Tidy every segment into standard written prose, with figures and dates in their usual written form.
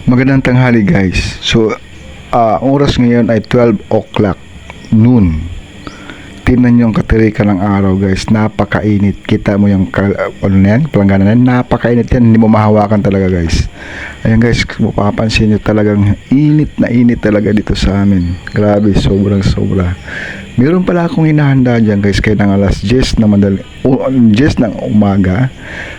Magandang tanghali guys. So, oras ngayon ay 12 o'clock noon. Tingnan nyo ang katirikan ng araw guys. Napakainit. Kita mo yung ano na yan, palanggana na yan. Napakainit yan. Hindi mo mahawakan talaga guys. Ayan guys, mapapansin nyo talagang init na init talaga dito sa amin. Grabe, sobrang sobra. Meron pala akong hinahanda dyan guys kaya ng alas 10 na 10 ng umaga.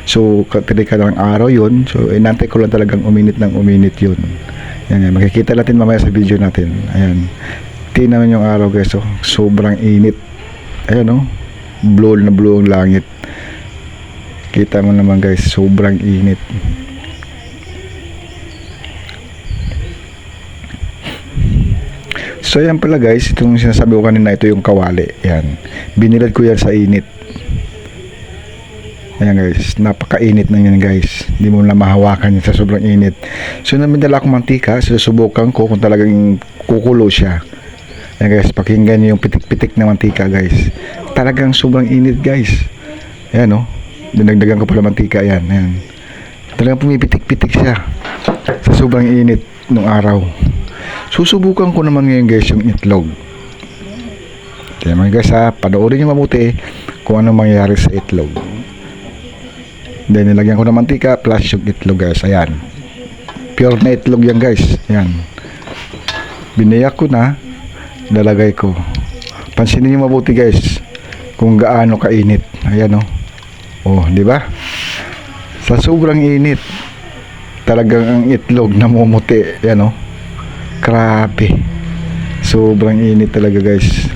So katirikan ng araw yun. So inantay ko lang talagang uminit ng uminit yun. Yan, makikita natin mamaya sa video natin. Ayan, tingnan naman yung araw guys. So, sobrang init. Ayan o, blow na blow ang langit. Kita mo naman guys, sobrang init. So yan pala guys, itong sinasabi ko kanina, ito yung kawali. Yan, binilad ko yan sa init. Ayan guys, napakainit na yan guys. Hindi mo na mahawakan yan sa sobrang init. So namindala akong mantika, susubukan ko kung talagang kukulo siya. Ayan guys, pakinggan nyo yung pitik-pitik na mantika guys. Talagang sobrang init guys. Ayan o, dinagdagan ko pala mantika. Ayan, ayan. Talagang pumipitik-pitik siya sa sobrang init nung araw. Susubukan ko naman ngayon guys yung itlog. Kaya mga guys ha, panoorin nyo mabuti kung ano mangyayari sa itlog. Then nilagyan ko ng mantika plus yung itlog guys. Ayan, pure na itlog yan guys. Ayan, binayak ko na, lalagay ko. Pansinin nyo mabuti guys kung gaano kainit. Ayan o. Oh, di ba? Sa sobrang init, talagang ang itlog namumuti. Ayan o. Grabe. Sobrang init talaga guys.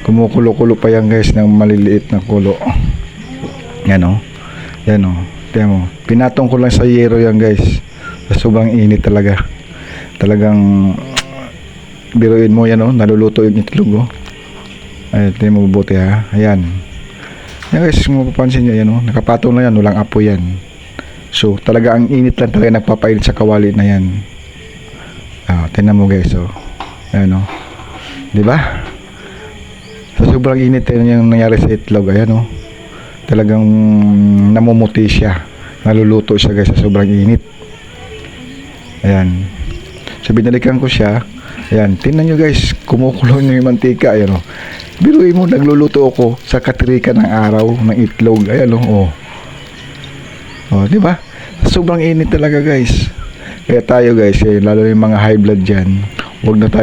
Kumukulo-kulo pa yan guys ng maliliit na kulo. Yan o. Yan o. Tiyan mo. Pinatong ko lang sa yero yan guys. Sobrang init talaga. Talagang biruin mo yan o. Naluluto yung itlog o. Ay, tiyan mo mabuti ha. Ayan. Yan guys, kung mapapansin nyo yan o. Nakapatong lang yan. Walang apoy yan. So talaga ang init lang talaga nagpapainit sa kawali na yan. Tingnan mo guys, oh. Ayan, oh. Diba? Sa sobrang init yung nangyari sa itlog. Ayan, oh. Talagang namumuti siya. Naluluto siya guys sa sobrang init. Ayan. So binalikan ko siya. Ayan, tingnan nyo guys, kumukulo nyo yung mantika. Ayan, oh. Biruin mo, nagluluto ako sa katirikan ng araw ng itlog. Ayan, oh. Oh, diba? Sobrang init talaga guys. Kaya tayo guys, lalo yung mga high blood dyan, huwag na tayo